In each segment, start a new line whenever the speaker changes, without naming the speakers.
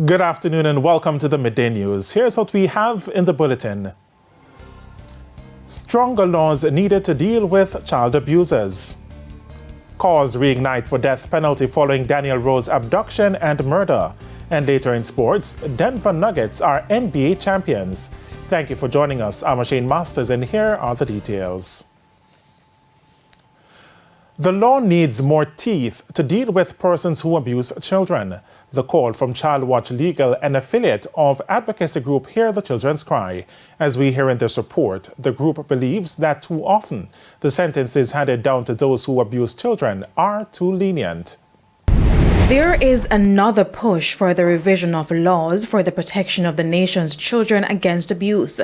Good afternoon and welcome to the Midday News. Here's what we have in the bulletin. Stronger laws needed to deal with child abusers. Cause reignite for death penalty following Daniel Rowe's abduction and murder. And later in sports, Denver Nuggets are NBA champions. Thank you for joining us. I'm Shane Masters and here are the details. The law needs more teeth to deal with persons who abuse children. The call from Child Watch Legal, an affiliate of advocacy group Hear the Children's Cry. As we hear in this report, the group believes that too often the sentences handed down to those who abuse children are too lenient.
There is another push for the revision of laws for the protection of the nation's children against abuse.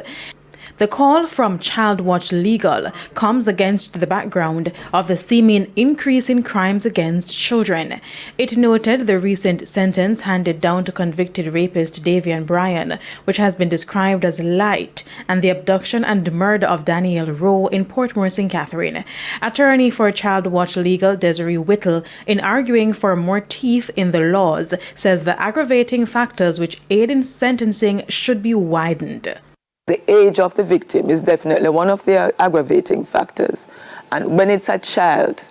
The call from Child Watch Legal comes against the background of the seeming increase in crimes against children. It noted the recent sentence handed down to convicted rapist Davian Bryan, which has been described as light, and the abduction and murder of Daniel Rowe in Portmore, St. Catherine. Attorney for Child Watch Legal, Desiree Whittle, in arguing for more teeth in the laws, says the aggravating factors which aid in sentencing should be widened.
The age of the victim is definitely one of the aggravating factors. And when it's a child,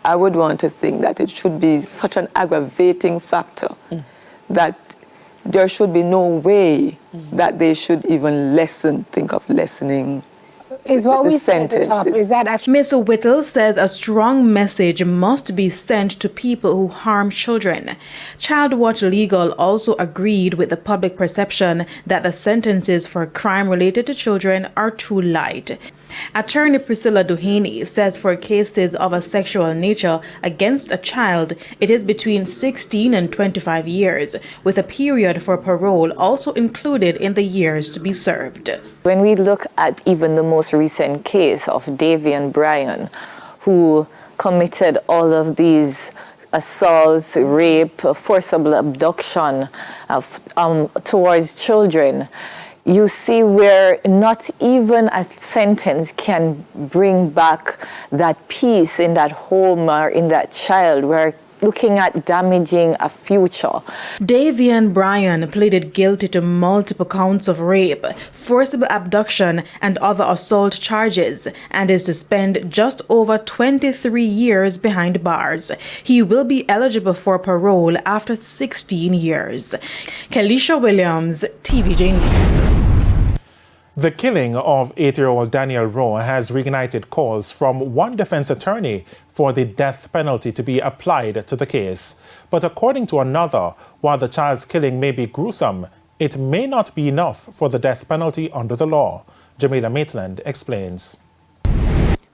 I would want to think that it should be such an aggravating factor that there should be no way that they should even think of lessening
is what
the
we said at the top. Is that actually?
Ms. Whittle says a strong message must be sent to people who harm children. Child Watch Legal also agreed with the public perception that the sentences for crime related to children are too light. Attorney Priscilla Duhaney says for cases of a sexual nature against a child, it is between 16 and 25 years, with a period for parole also included in the years to be served.
When we look at even the most recent case of Davian Bryan, who committed all of these assaults, rape, forcible abduction towards children, you see where not even a sentence can bring back that peace in that home or in that child. We're looking at damaging a future.
Davian Bryan pleaded guilty to multiple counts of rape, forcible abduction, and other assault charges, and is to spend just over 23 years behind bars. He will be eligible for parole after 16 years. Kelisha Williams, TVJ News.
The killing of 8-year-old Daniel Rowe has reignited calls from one defense attorney for the death penalty to be applied to the case. But according to another, while the child's killing may be gruesome, it may not be enough for the death penalty under the law. Jamila Maitland explains.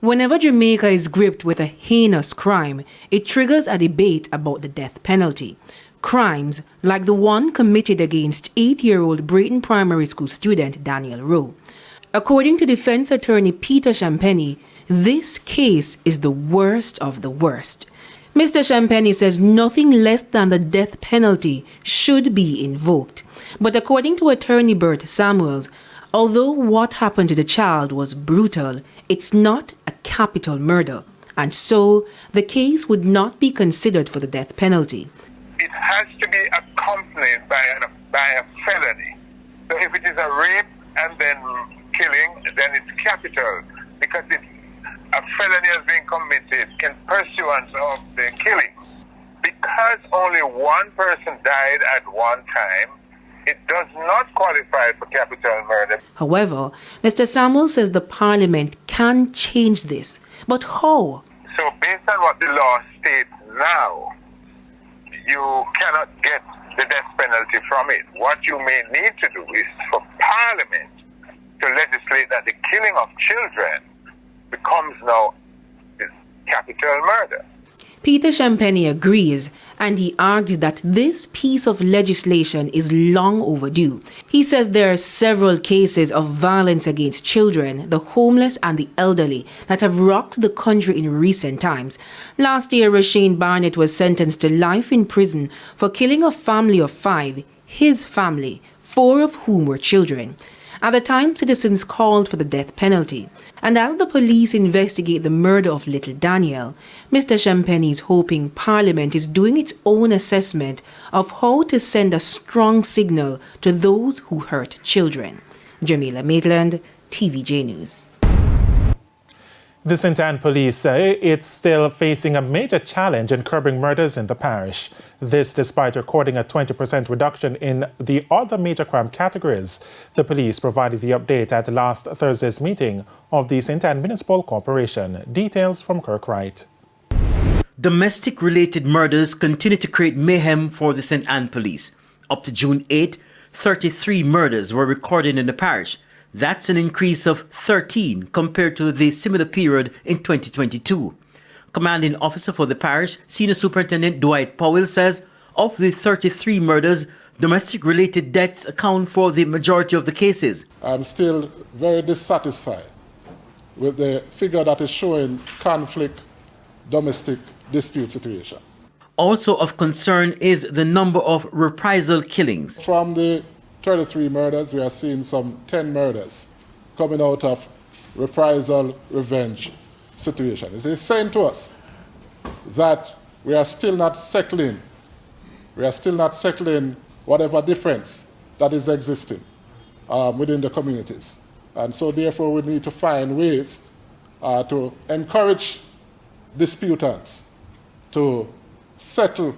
Whenever Jamaica is gripped with a heinous crime, it triggers a debate about the death penalty. Crimes like the one committed against 8-year-old Brayton Primary School student Daniel Rowe. According to defense attorney Peter Champagne, this case is the worst of the worst. Mr. Champagne says nothing less than the death penalty should be invoked. But according to attorney Bert Samuels, although what happened to the child was brutal, it's not a capital murder, and so the case would not be considered for the death penalty.
It has to be accompanied by a felony. So if it is a rape and then killing, then it's capital, because it's a felony has been committed in pursuance of the killing. Because only one person died at one time, it does not qualify for capital murder.
However, Mr. Samuel says the Parliament can change this. But how?
So based on what the law states now, you cannot get the death penalty from it. What you may need to do is for Parliament to legislate that the killing of children becomes now capital murder.
Peter Champagne agrees, and he argues that this piece of legislation is long overdue. He says there are several cases of violence against children, the homeless and the elderly that have rocked the country in recent times. Last year, Rasheen Barnett was sentenced to life in prison for killing a family of 5, his family, 4 of whom were children. At the time, citizens called for the death penalty. And as the police investigate the murder of little Daniel, Mr. Champagne is hoping Parliament is doing its own assessment of how to send a strong signal to those who hurt children. Jamila Maitland, TVJ News.
The St. Anne police say it's still facing a major challenge in curbing murders in the parish. This despite recording a 20% reduction in the other major crime categories. The police provided the update at last Thursday's meeting of the St. Anne Municipal Corporation. Details from Kirk Wright.
Domestic-related murders continue to create mayhem for the St. Anne police. Up to June 8, 33 murders were recorded in the parish. That's an increase of 13 compared to the similar period in 2022. Commanding officer for the parish, Senior Superintendent Dwight Powell, says of the 33 murders, domestic-related deaths account for the majority of the cases.
I'm still very dissatisfied with the figure that is showing conflict, domestic dispute situation.
Also of concern is the number of reprisal killings.
From the 33 murders, we are seeing some 10 murders coming out of reprisal, revenge situation. It is saying to us that we are still not settling. We are still not settling whatever difference that is existing within the communities. And so therefore we need to find ways to encourage disputants to settle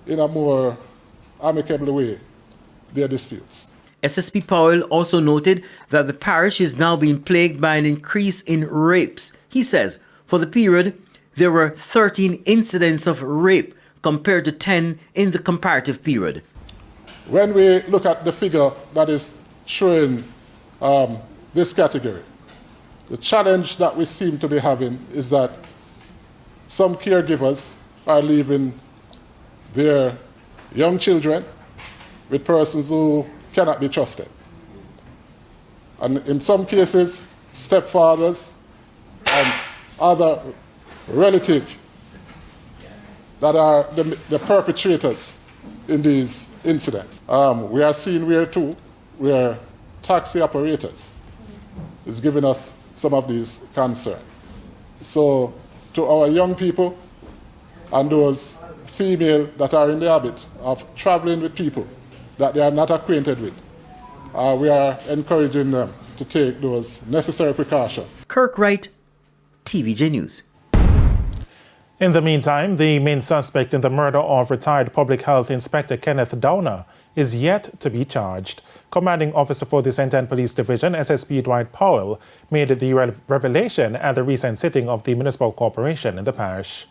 in a more amicable way their disputes.
SSP Powell also noted that the parish is now being plagued by an increase in rapes. He says for the period, there were 13 incidents of rape compared to 10 in the comparative period.
When we look at the figure that is showing this category, the challenge that we seem to be having is that some caregivers are leaving their young children with persons who cannot be trusted. And in some cases, stepfathers and other relatives that are the perpetrators in these incidents. We are seeing where taxi operators is giving us some of these concerns. So to our young people and those female that are in the habit of traveling with people that they are not acquainted with, we are encouraging them to take those necessary precautions.
Kirk Wright, TVJ News.
In the meantime, the main suspect in the murder of retired Public Health Inspector Kenneth Downer is yet to be charged. Commanding officer for the St. Anne Police Division, SSP Dwight Powell, made the revelation at the recent sitting of the Municipal Corporation in the parish.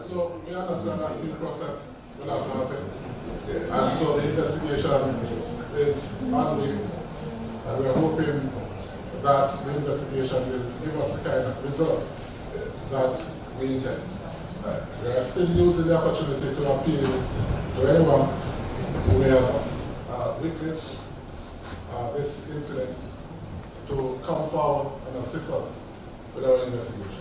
So we understand that due process will have to happen, and so the investigation is ongoing, and we are hoping that the investigation will give us the kind of result that we intend. We are still using the opportunity to appeal to anyone who may have witnessed this incident to come forward and assist us with our investigation.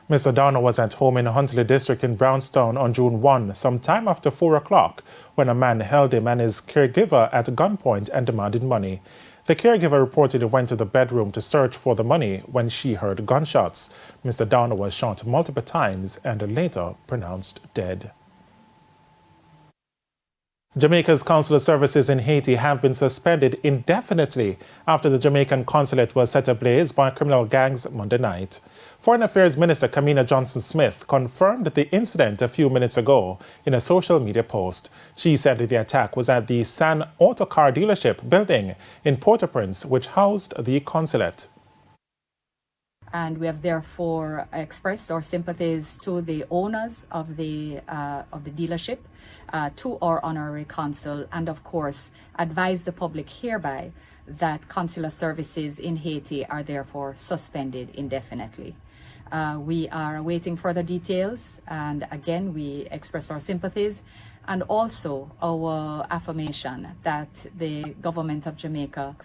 Mr. Downer was at home in Huntley District in Brownstown on June 1, sometime after 4 o'clock, when a man held him and his caregiver at gunpoint and demanded money. The caregiver reportedly went to the bedroom to search for the money when she heard gunshots. Mr. Downer was shot multiple times and later pronounced dead. Jamaica's consular services in Haiti have been suspended indefinitely after the Jamaican consulate was set ablaze by criminal gangs Monday night. Foreign Affairs Minister Kamina Johnson-Smith confirmed the incident a few minutes ago in a social media post. She said the attack was at the San Auto Car dealership building in Port-au-Prince, which housed the consulate.
And we have therefore expressed our sympathies to the owners of the dealership, to our honorary consul, and of course advise the public hereby that consular services in Haiti are therefore suspended indefinitely. We are awaiting further details, and again we express our sympathies and also our affirmation that the government of Jamaica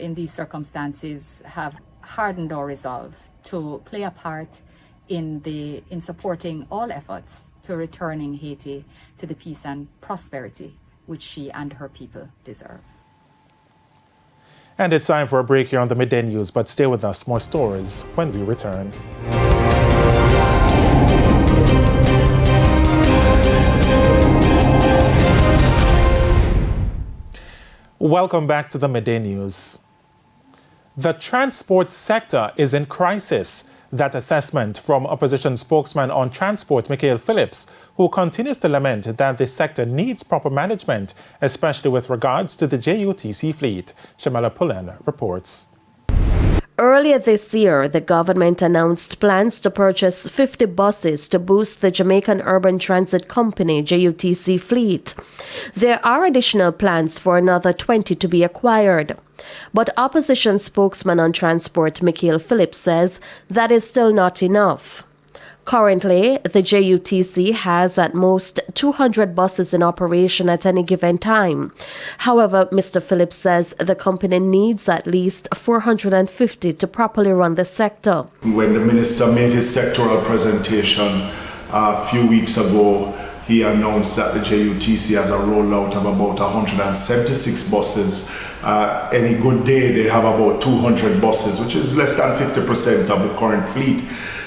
in these circumstances have hardened our resolve to play a part in supporting all efforts to returning Haiti to the peace and prosperity which she and her people deserve.
And it's time for a break here on the Midday News, but stay with us. More stories when we return. Welcome back to the Midday News. The transport sector is in crisis. That assessment from opposition spokesman on transport, Michael Phillips, who continues to lament that the sector needs proper management, especially with regards to the JUTC fleet. Shamala Pullen reports.
Earlier this year, the government announced plans to purchase 50 buses to boost the Jamaican Urban Transit Company JUTC fleet. There are additional plans for another 20 to be acquired. But opposition spokesman on transport, Michael Phillips, says that is still not enough. Currently, the JUTC has at most 200 buses in operation at any given time. However, Mr. Phillips says the company needs at least 450 to properly run the sector.
When the minister made his sectoral presentation a few weeks ago, he announced that the JUTC has a rollout of about 176 buses. Any good day, they have about 200 buses, which is less than 50% of the current fleet.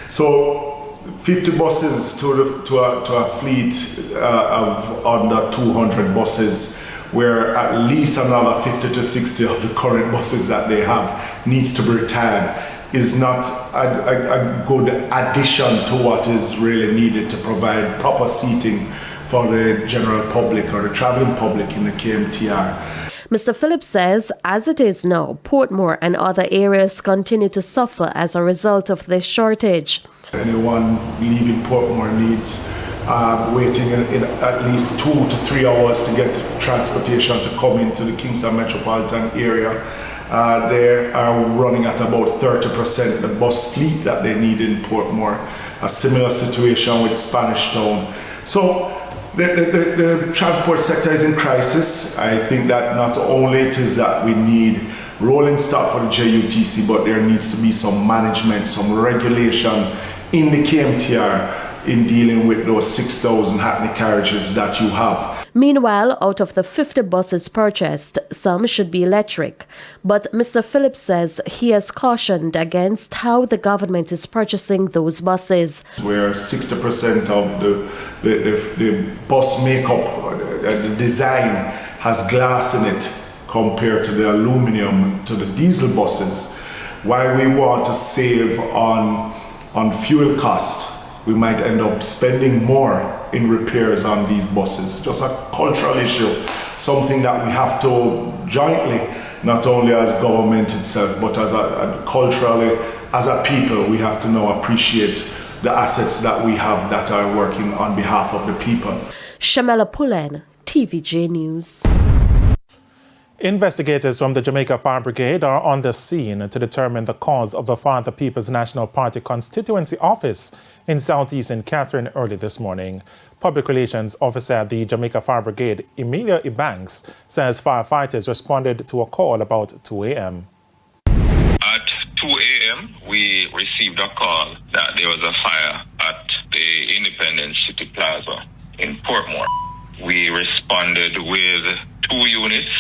So 50 buses to a fleet of under 200 buses, where at least another 50 to 60 of the current buses that they have needs to be retired, is not a good addition to what is really needed to provide proper seating for the general public or the traveling public in the KMTR.
Mr. Phillips says, as it is now, Portmore and other areas continue to suffer as a result of this shortage.
Anyone leaving Portmore needs waiting in at least 2 to 3 hours to get transportation to come into the Kingston metropolitan area. They are running at about 30% the bus fleet that they need in Portmore. A similar situation with Spanish Town. So the transport sector is in crisis. I think that not only it is that we need rolling stock for the JUTC, but there needs to be some management, some regulation in the KMTR in dealing with those 6,000 hackney carriages that you have.
Meanwhile, out of the 50 buses purchased, some should be electric. But Mr. Phillips says he has cautioned against how the government is purchasing those buses.
Where 60% of the bus makeup, the design has glass in it compared to the aluminum, to the diesel buses. While we want to save on fuel cost, we might end up spending more in repairs on these buses. Just a cultural issue, something that we have to jointly, not only as government itself, but as culturally, as a people, we have to now appreciate the assets that we have that are working on behalf of the people.
Shamela Pullen, TVJ News.
Investigators from the Jamaica Fire Brigade are on the scene to determine the cause of the fire at the People's National Party constituency office in Southeast St. Catherine early this morning. Public Relations Officer at the Jamaica Fire Brigade, Emilia Ebanks, says firefighters responded to a call about 2 a.m.
At 2 a.m., we received a call that there was a fire at the Independence City Plaza in Portmore. We responded with 2 units.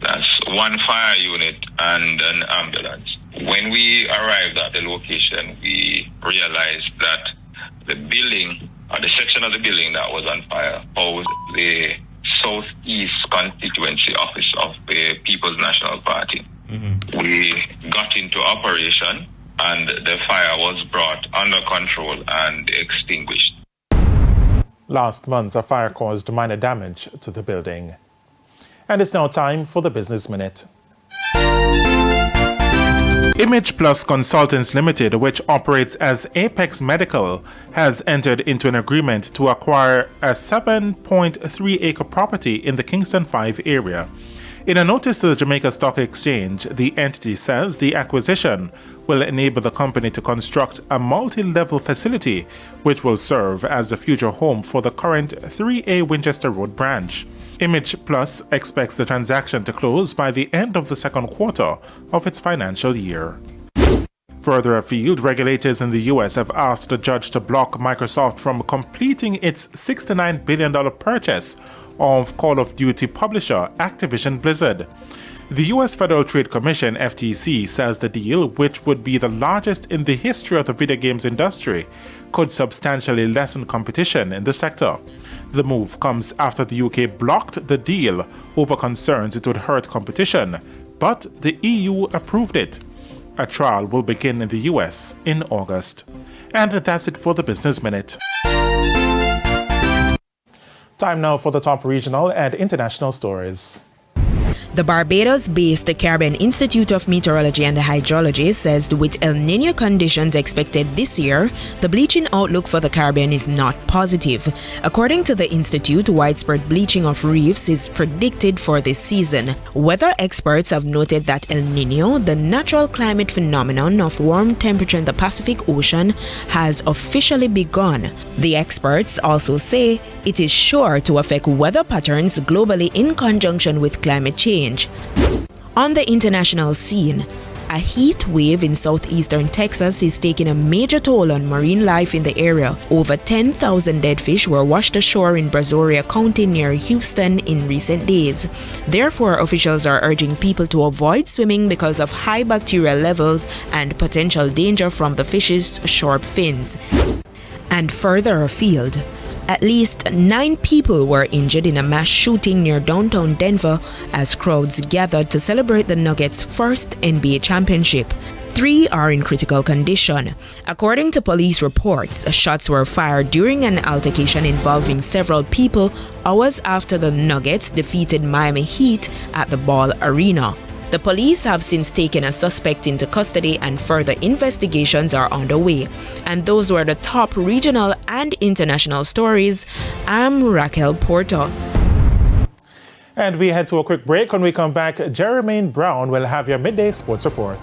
That's 1 fire unit and an ambulance. When we arrived at the location, we realized that the building, or the section of the building that was on fire, housed the Southeast constituency office of the People's National Party. We got into operation and the fire was brought under control and extinguished.
Last month, a fire caused minor damage to the building. And it's now time for the Business Minute. Image Plus Consultants Limited, which operates as Apex Medical, has entered into an agreement to acquire a 7.3-acre property in the Kingston 5 area. In a notice to the Jamaica Stock Exchange, the entity says the acquisition will enable the company to construct a multi-level facility which will serve as the future home for the current 3A Winchester Road branch. Image Plus expects the transaction to close by the end of the second quarter of its financial year. Further afield, regulators in the U.S. have asked a judge to block Microsoft from completing its $69 billion purchase of Call of Duty publisher Activision Blizzard. The U.S. Federal Trade Commission, FTC, says the deal, which would be the largest in the history of the video games industry, could substantially lessen competition in the sector. The move comes after the UK blocked the deal over concerns it would hurt competition, but the EU approved it. A trial will begin in the US in August. And that's it for the Business Minute. Time now for the top regional and international stories.
The Barbados-based Caribbean Institute of Meteorology and Hydrology says with El Niño conditions expected this year, the bleaching outlook for the Caribbean is not positive. According to the institute, widespread bleaching of reefs is predicted for this season. Weather experts have noted that El Niño, the natural climate phenomenon of warm temperature in the Pacific Ocean, has officially begun. The experts also say it is sure to affect weather patterns globally in conjunction with climate change. On the international scene, a heat wave in southeastern Texas is taking a major toll on marine life in the area. Over 10,000 dead fish were washed ashore in Brazoria County near Houston in recent days. Therefore, officials are urging people to avoid swimming because of high bacterial levels and potential danger from the fish's sharp fins. And further afield, at least 9 people were injured in a mass shooting near downtown Denver as crowds gathered to celebrate the Nuggets' first NBA championship. 3 are in critical condition. According to police reports, shots were fired during an altercation involving several people hours after the Nuggets defeated Miami Heat at the Ball Arena. The police have since taken a suspect into custody and further investigations are underway. And those were the top regional and international stories. I'm Raquel Porto.
And we head to a quick break. When we come back, Jermaine Brown will have your midday sports report.